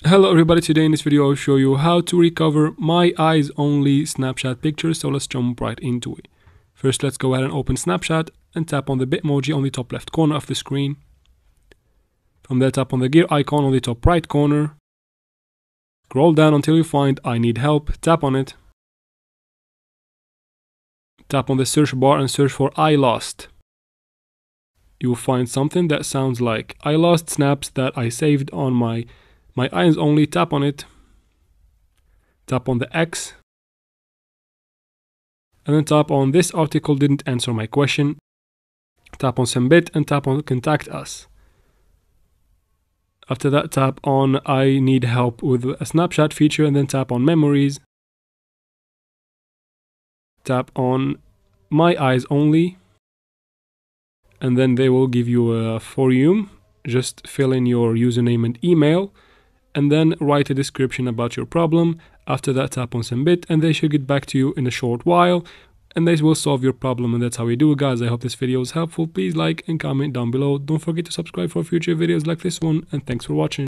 Hello everybody, today in this video I'll show you how to recover my eyes only Snapchat pictures, so let's jump right into it. First let's go ahead and open Snapchat and tap on the Bitmoji on the top left corner of the screen. From there tap on the gear icon on the top right corner. Scroll down until you find I need help, tap on it. Tap on the search bar and search for I lost. You will find something that sounds like I lost snaps that I saved on my eyes only, tap on it. Tap on the X. And then tap on this article didn't answer my question. Tap on submit and tap on contact us. After that tap on I need help with a Snapchat feature and then tap on memories. Tap on my eyes only. And then they will give you a form. Just fill in your username and email. And then write a description about your problem. After that tap on submit and they should get back to you in a short while and they will solve your problem, and that's how we do it, guys. I hope this video was helpful. Please like and comment down below. Don't forget to subscribe for future videos like this one, and thanks for watching.